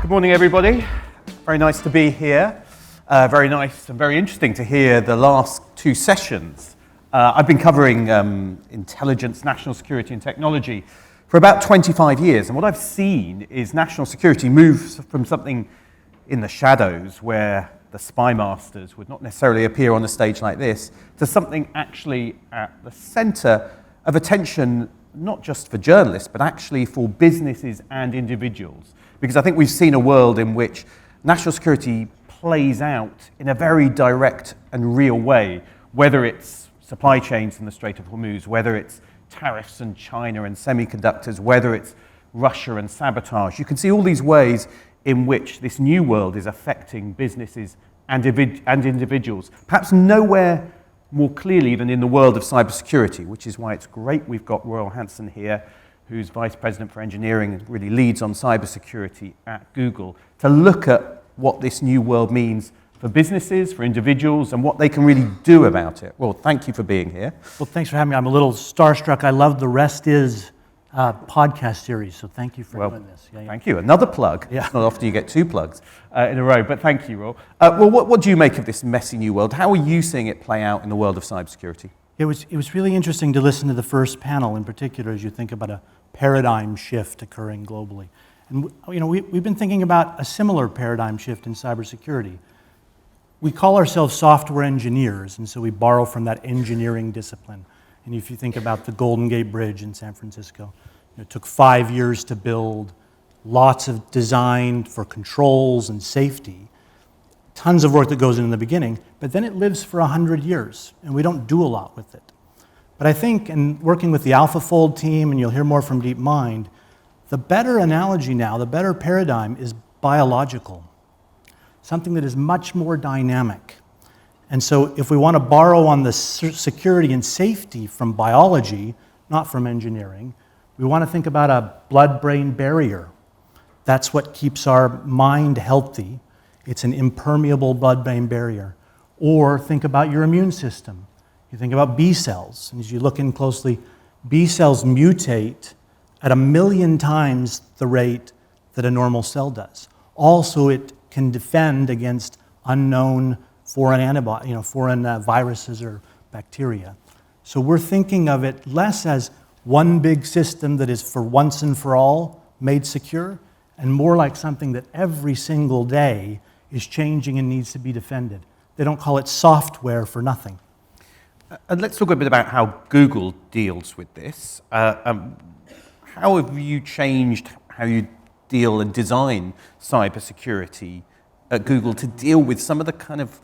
Good morning, everybody. Very nice to be here. Very nice and very interesting to hear the last two sessions. I've been covering intelligence, national security and technology for about 25 years, and what I've seen is national security move from something in the shadows where the spy masters would not necessarily appear on a stage like this, to something actually at the center of attention, not just for journalists, but actually for businesses and individuals. Because I think we've seen a world in which national security plays out in a very direct and real way, whether it's supply chains in the Strait of Hormuz, whether it's tariffs and China and semiconductors, whether it's Russia and sabotage. You can see all these ways in which this new world is affecting businesses and individuals, perhaps nowhere more clearly than in the world of cybersecurity, which is why it's great we've got Royal Hansen here, who's Vice President for Engineering and really leads on cybersecurity at Google, to look at what this new world means for businesses, for individuals, and what they can really do about it. Well, thank you for being here. Well, thanks for having me. I'm a little starstruck. I love the Rest Is podcast series, so thank you for doing this. Yeah. Thank you. Another plug. Yeah. It's not often you get two plugs in a row, but thank you, Roy. Well, what do you make of this messy new world? How are you seeing it play out in the world of cybersecurity? It was really interesting to listen to the first panel in particular as you think about a paradigm shift occurring globally. And we've been thinking about a similar paradigm shift in cybersecurity. We call ourselves software engineers, and so we borrow from that engineering discipline. And if you think about the Golden Gate Bridge in San Francisco, it took 5 years to build, lots of design for controls and safety, tons of work that goes in the beginning, but then it lives for 100 years, and we don't do a lot with it. But I think, in working with the AlphaFold team, and you'll hear more from DeepMind, the better analogy now, the better paradigm is biological, something that is much more dynamic. And so if we want to borrow on the security and safety from biology, not from engineering, we want to think about a blood-brain barrier. That's what keeps our mind healthy. It's an impermeable blood-brain barrier. Or think about your immune system. You think about B cells, and as you look in closely, B cells mutate at 1 million times the rate that a normal cell does. Also, it can defend against unknown foreign viruses or bacteria. So we're thinking of it less as one big system that is for once and for all made secure, and more like something that every single day is changing and needs to be defended. They don't call it software for nothing. And let's talk a bit about how Google deals with this. How have you changed how you deal and design cybersecurity at Google to deal with some of the kind of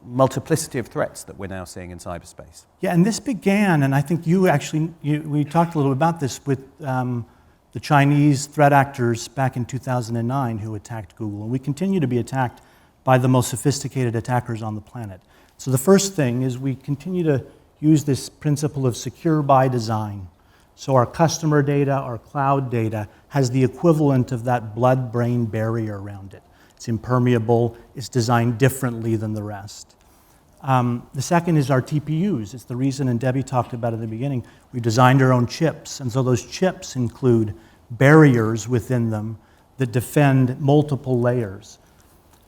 multiplicity of threats that we're now seeing in cyberspace? Yeah, and this began, and I think we talked a little about this with the Chinese threat actors back in 2009 who attacked Google. And we continue to be attacked by the most sophisticated attackers on the planet. So the first thing is we continue to use this principle of secure by design. So our customer data, our cloud data, has the equivalent of that blood-brain barrier around it. It's impermeable, it's designed differently than the rest. The second is our TPUs. It's the reason, and Debbie talked about it at the beginning, we designed our own chips. And so those chips include barriers within them that defend multiple layers.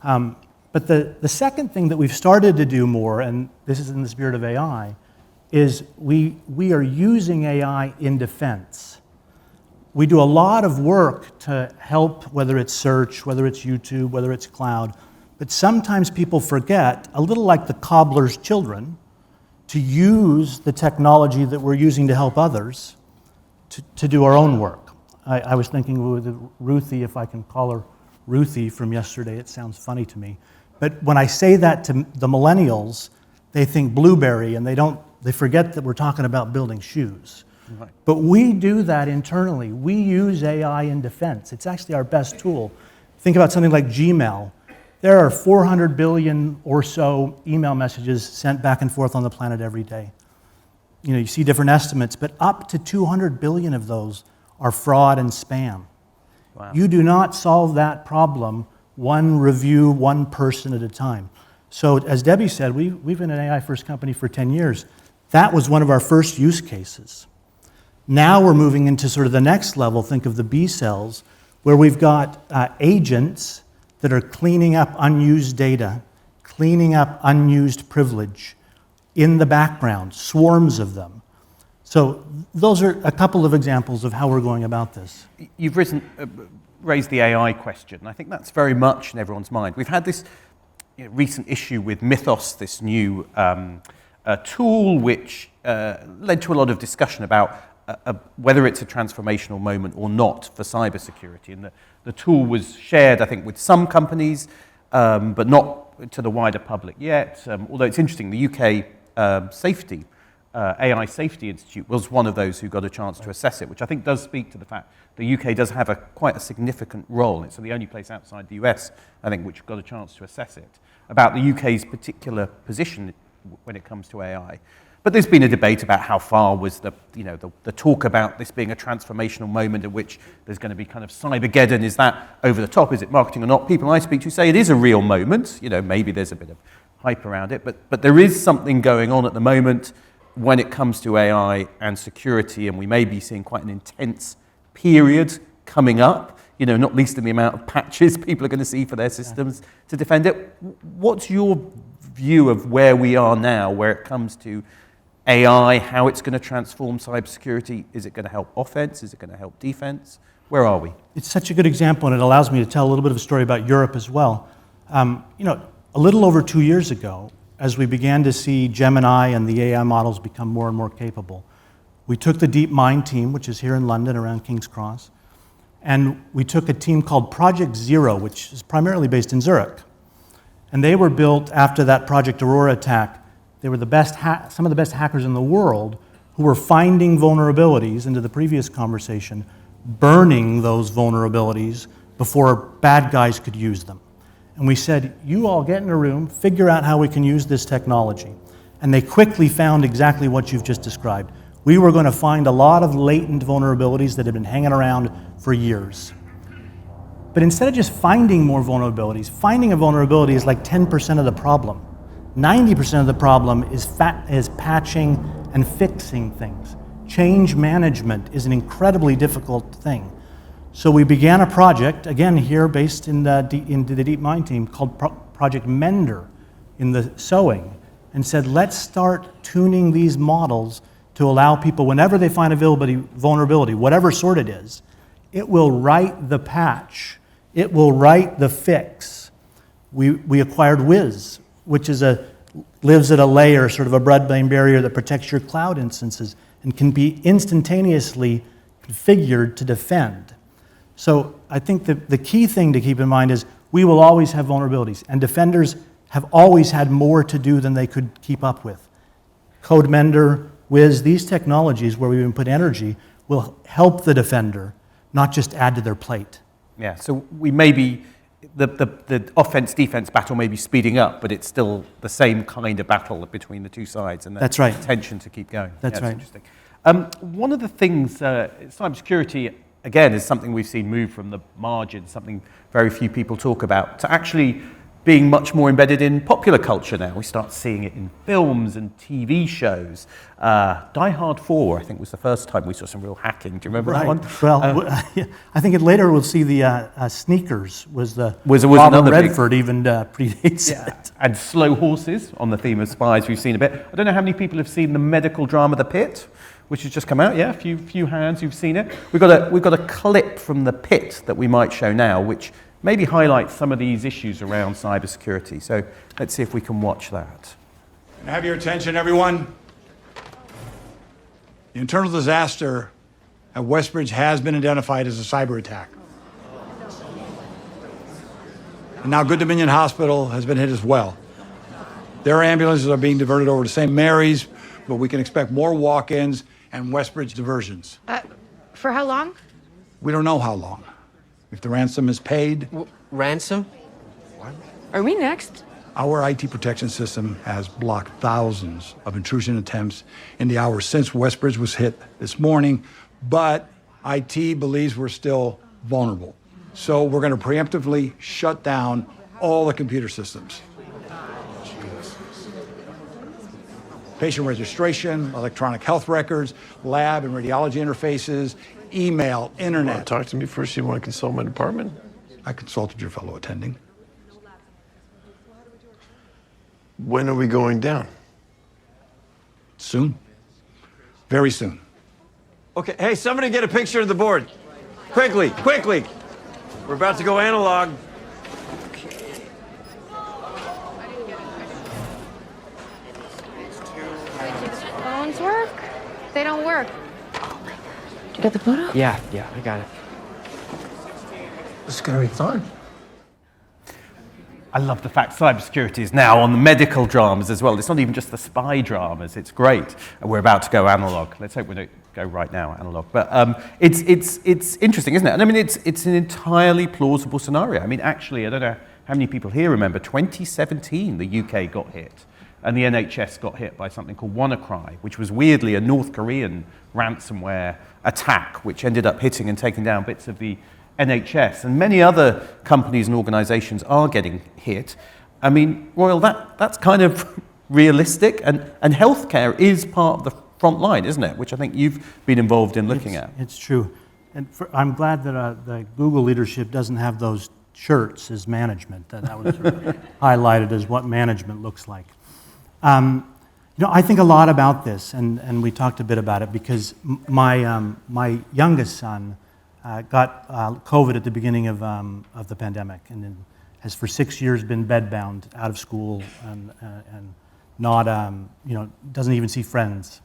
But the second thing that we've started to do more, and this is in the spirit of AI, is we are using AI in defense. We do a lot of work to help, whether it's search, whether it's YouTube, whether it's cloud, but sometimes people forget, a little like the cobbler's children, to use the technology that we're using to help others to do our own work. I was thinking with Ruthie, if I can call her Ruthie from yesterday, it sounds funny to me. But when I say that to the millennials, they think blueberry, and they forget that we're talking about building shoes. Right. But we do that internally. We use AI in defense. It's actually our best tool. Think about something like Gmail. There are 400 billion or so email messages sent back and forth on the planet every day. You see different estimates, but up to 200 billion of those are fraud and spam. Wow. You do not solve that problem one review, one person at a time. So as Debbie said, we've been an AI-first company for 10 years. That was one of our first use cases. Now we're moving into sort of the next level. Think of the B cells, where we've got agents that are cleaning up unused data, cleaning up unused privilege in the background, swarms of them. So those are a couple of examples of how we're going about this. You've raised the AI question. I think that's very much in everyone's mind. We've had this recent issue with Mythos, this new tool which led to a lot of discussion about whether it's a transformational moment or not for cybersecurity. And the tool was shared, I think, with some companies, but not to the wider public yet. Although it's interesting, the UK AI Safety Institute was one of those who got a chance to assess it, which I think does speak to the fact the UK does have quite a significant role. It's the only place outside the US, I think, which got a chance to assess it, about the UK's particular position when it comes to AI. But there's been a debate about how far was the talk about this being a transformational moment in which there's going to be kind of Cybergeddon. Is that over the top? Is it marketing or not? People I speak to say it is a real moment. Maybe there's a bit of hype around it, but there is something going on at the moment when it comes to AI and security, and we may be seeing quite an intense period coming up, not least in the amount of patches people are going to see for their systems to defend it. What's your view of where we are now, where it comes to AI, how it's going to transform cybersecurity? Is it going to help offense? Is it going to help defense? Where are we? It's such a good example, and it allows me to tell a little bit of a story about Europe as well. A little over 2 years ago, as we began to see Gemini and the AI models become more and more capable, we took the DeepMind team, which is here in London around King's Cross, and we took a team called Project Zero, which is primarily based in Zurich. And they were built after that Project Aurora attack. They were some of the best hackers in the world who were finding vulnerabilities, into the previous conversation, burning those vulnerabilities before bad guys could use them. And we said, you all get in a room, figure out how we can use this technology. And they quickly found exactly what you've just described. We were going to find a lot of latent vulnerabilities that had been hanging around for years. But instead of just finding more vulnerabilities, finding a vulnerability is like 10% of the problem. 90% of the problem is patching and fixing things. Change management is an incredibly difficult thing. So we began a project, again here based in the DeepMind team, called Project Mender in the sewing, and said, let's start tuning these models to allow people, whenever they find a vulnerability, whatever sort it is, it will write the patch, it will write the fix. We acquired Wiz, which lives at a layer, sort of a bloodbrain barrier that protects your cloud instances and can be instantaneously configured to defend. So I think the key thing to keep in mind is we will always have vulnerabilities, and defenders have always had more to do than they could keep up with. CodeMender, Wiz, these technologies where we even put energy will help the defender, not just add to their plate. Yeah, so we may be, the offense-defense battle may be speeding up, but it's still the same kind of battle between the two sides, and that's right. Tension to keep going. That's right. Interesting. One of the things, cybersecurity, again, is something we've seen move from the margins, something very few people talk about, to actually being much more embedded in popular culture now. We start seeing it in films and TV shows. Die Hard 4, I think, was the first time we saw some real hacking. Do you remember that one? Well, I think later we'll see the Sneakers was was Robert Redford even predates it. And Slow Horses, on the theme of spies, we've seen a bit. I don't know how many people have seen the medical drama The Pit, which has just come out. Yeah, a few hands who've seen it. We've got a clip from The Pit that we might show now, which maybe highlights some of these issues around cybersecurity. So let's see if we can watch that. Can I have your attention, everyone? The internal disaster at Westbridge has been identified as a cyber attack. And now Good Dominion Hospital has been hit as well. Their ambulances are being diverted over to St. Mary's, but we can expect more walk-ins and Westbridge diversions. For how long? We don't know how long. If the ransom is paid... Ransom? What? Are we next? Our IT protection system has blocked thousands of intrusion attempts in the hours since Westbridge was hit this morning, but IT believes we're still vulnerable. So we're going to preemptively shut down all the computer systems. Patient registration, electronic health records, lab and radiology interfaces, email, internet. Talk to me first. You want to consult my department? I consulted your fellow attending. When are we going down? Soon. Very soon. Okay, hey, somebody get a picture of the board. Quickly, quickly. We're about to go analog. Phones work? They don't work. Oh my God. You got the photo? Yeah, I got it. This is going to be fun. I love the fact cybersecurity is now on the medical dramas as well. It's not even just the spy dramas. It's great. And we're about to go analog. Let's hope we don't go right now analog. But it's interesting, isn't it? And I mean, it's an entirely plausible scenario. I mean, actually, I don't know how many people here remember 2017, the UK got hit. And the NHS got hit by something called WannaCry, which was weirdly a North Korean ransomware attack, which ended up hitting and taking down bits of the NHS. And many other companies and organizations are getting hit. I mean, Royal, that's kind of realistic. And healthcare is part of the front line, isn't it? Which I think you've been involved in looking at. It's true. And I'm glad that the Google leadership doesn't have those shirts as management. That was sort of highlighted as what management looks like. I think a lot about this, and we talked a bit about it because my youngest son got COVID at the beginning of the pandemic, and then has for 6 years been bedbound, out of school, and not doesn't even see friends.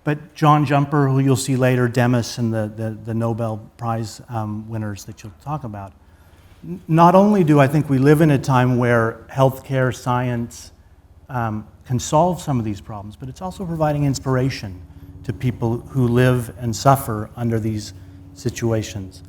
But John Jumper, who you'll see later, Demis, and the Nobel Prize winners that you'll talk about. Not only do I think we live in a time where healthcare science can solve some of these problems, but it's also providing inspiration to people who live and suffer under these situations.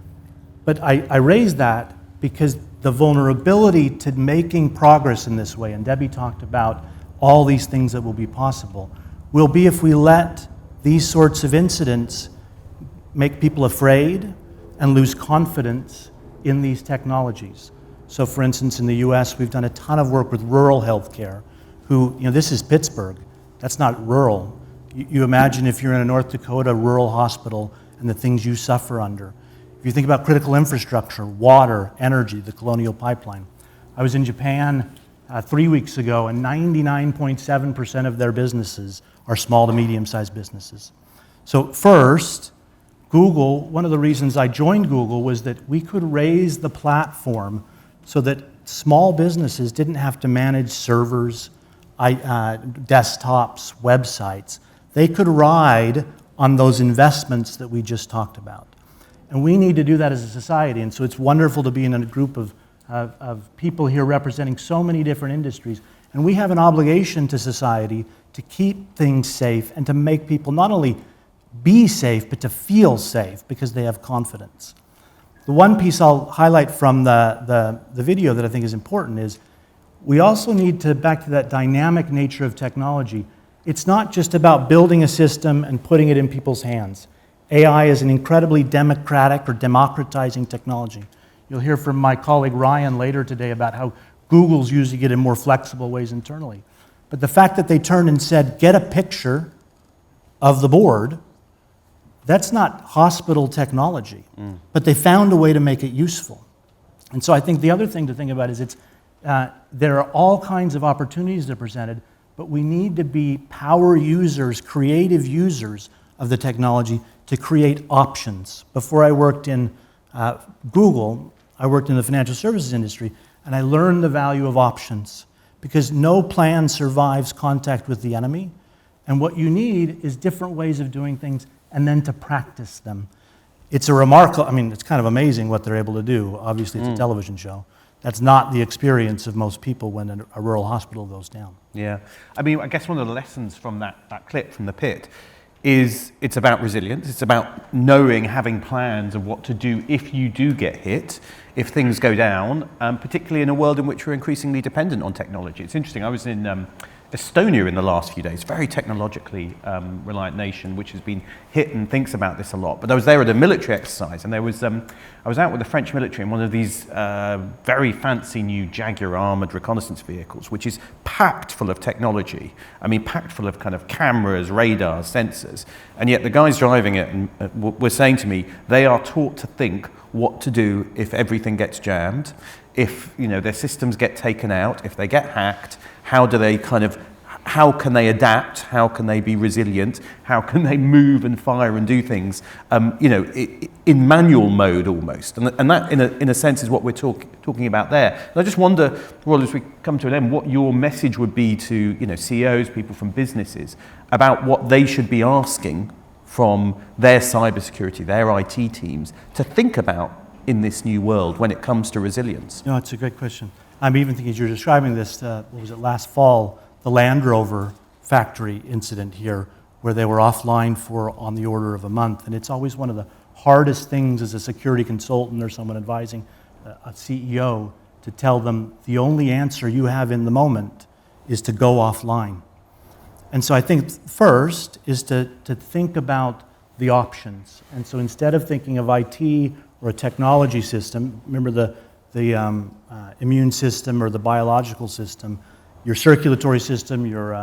But I raise that because the vulnerability to making progress in this way, and Debbie talked about all these things that will be possible, will be if we let these sorts of incidents make people afraid and lose confidence in these technologies. So for instance, in the US, we've done a ton of work with rural healthcare, this is Pittsburgh, that's not rural. You imagine if you're in a North Dakota rural hospital and the things you suffer under. If you think about critical infrastructure, water, energy, the Colonial Pipeline. I was in Japan 3 weeks ago, and 99.7% of their businesses are small to medium-sized businesses. So first, Google, one of the reasons I joined Google was that we could raise the platform so that small businesses didn't have to manage servers, desktops, websites. They could ride on those investments that we just talked about. And we need to do that as a society. And so it's wonderful to be in a group of people here representing so many different industries. And we have an obligation to society to keep things safe and to make people not only be safe, but to feel safe because they have confidence. The one piece I'll highlight from the video that I think is important is we also need to, back to that dynamic nature of technology, it's not just about building a system and putting it in people's hands. AI is an incredibly democratic or democratizing technology. You'll hear from my colleague Ryan later today about how Google's using it in more flexible ways internally. But the fact that they turned and said, get a picture of the board, that's not hospital technology. But they found a way to make it useful. And so I think the other thing to think about is there are all kinds of opportunities that are presented, but we need to be power users, creative users of the technology to create options. Before I worked in Google, I worked in the financial services industry, and I learned the value of options because no plan survives contact with the enemy, and what you need is different ways of doing things and then to practice them. It's it's kind of amazing what they're able to do. Obviously, it's a television show. That's not the experience of most people when a rural hospital goes down. Yeah. I mean, I guess one of the lessons from that clip from the pit is it's about resilience. It's about knowing, having plans of what to do if you do get hit, if things go down, particularly in a world in which we're increasingly dependent on technology. It's interesting. I was in Estonia in the last few days, very technologically reliant nation, which has been hit and thinks about this a lot. But I was there at a military exercise, and there was I was out with the French military in one of these very fancy new Jaguar armored reconnaissance vehicles, which is packed full of technology. I mean, packed full of kind of cameras, radars, sensors. And yet the guys driving it were saying to me, they are taught to think what to do if everything gets jammed, if their systems get taken out, if they get hacked. How can they adapt? How can they be resilient? How can they move and fire and do things, in manual mode almost? And that, in a sense, is what we're talking about there. And I just wonder, Royal, as we come to an end, what your message would be to CEOs, people from businesses, about what they should be asking from their cybersecurity, their IT teams, to think about in this new world when it comes to resilience. No, it's a great question. I'm even thinking, as you're describing this, what was it, last fall, the Land Rover factory incident here, where they were offline for on the order of a month. And it's always one of the hardest things as a security consultant or someone advising a CEO to tell them the only answer you have in the moment is to go offline. And so I think first is to think about the options. And so instead of thinking of IT or a technology system, remember the immune system or the biological system, your circulatory system, your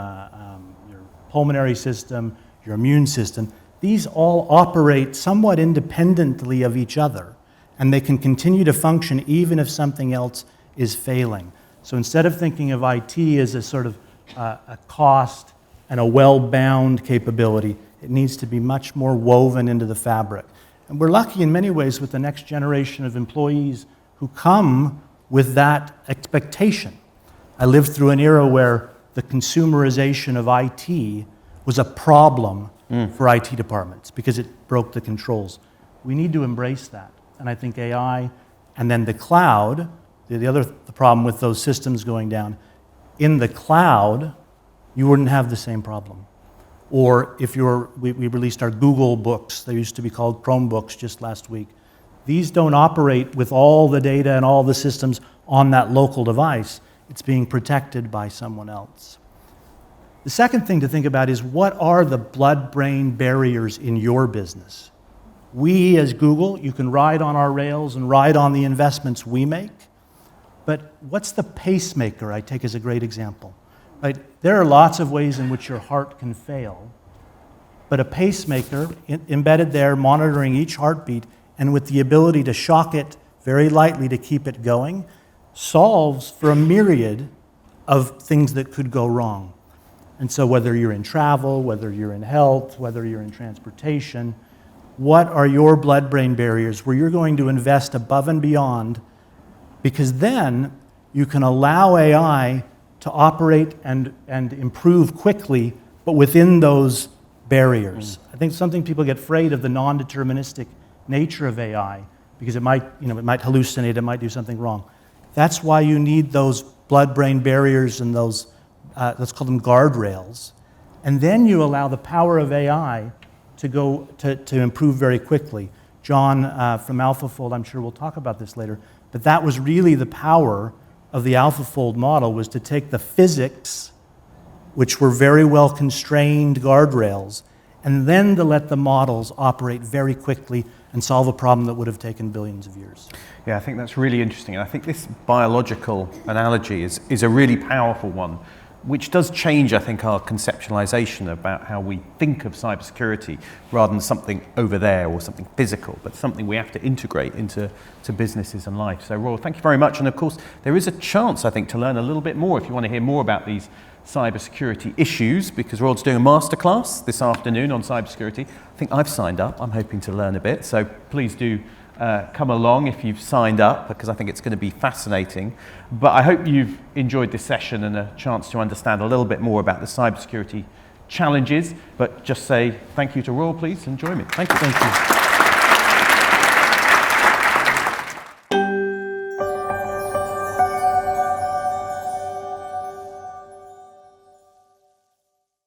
pulmonary system, your immune system, these all operate somewhat independently of each other, and they can continue to function even if something else is failing. So instead of thinking of IT as a sort of a cost and a well-bound capability, it needs to be much more woven into the fabric. And we're lucky in many ways with the next generation of employees who come with that expectation. I lived through an era where the consumerization of IT was a problem for IT departments because it broke the controls. We need to embrace that. And I think AI and then the cloud, the problem with those systems going down, in the cloud, you wouldn't have the same problem. Or if we released our Google books, they used to be called Chromebooks just last week. These don't operate with all the data and all the systems on that local device. It's being protected by someone else. The second thing to think about is what are the blood-brain barriers in your business? We, as Google, you can ride on our rails and ride on the investments we make, but what's the pacemaker I take as a great example? Right? There are lots of ways in which your heart can fail, but a pacemaker embedded there, monitoring each heartbeat, and with the ability to shock it very lightly to keep it going, solves for a myriad of things that could go wrong. And so whether you're in travel, whether you're in health, whether you're in transportation, what are your blood-brain barriers where you're going to invest above and beyond? Because then you can allow AI to operate and improve quickly, but within those barriers. I think something people get afraid of the non-deterministic nature of AI because it might hallucinate, it might do something wrong. That's why you need those blood-brain barriers and those, let's call them guardrails. And then you allow the power of AI to go to improve very quickly. John from AlphaFold, I'm sure we'll talk about this later, but that was really the power of the AlphaFold model, was to take the physics, which were very well constrained guardrails, and then to let the models operate very quickly and solve a problem that would have taken billions of years. Yeah, I think that's really interesting. And I think this biological analogy is a really powerful one, which does change, I think, our conceptualization about how we think of cybersecurity rather than something over there or something physical, but something we have to integrate into businesses and life. So, Royal, thank you very much. And of course, there is a chance, I think, to learn a little bit more if you want to hear more about these cybersecurity issues, because Royal's doing a masterclass this afternoon on cybersecurity. I think I've signed up. I'm hoping to learn a bit. So please do come along if you've signed up, because I think it's going to be fascinating. But I hope you've enjoyed this session and a chance to understand a little bit more about the cybersecurity challenges. But just say thank you to Royal, please, and join me. Thank you. Thank you.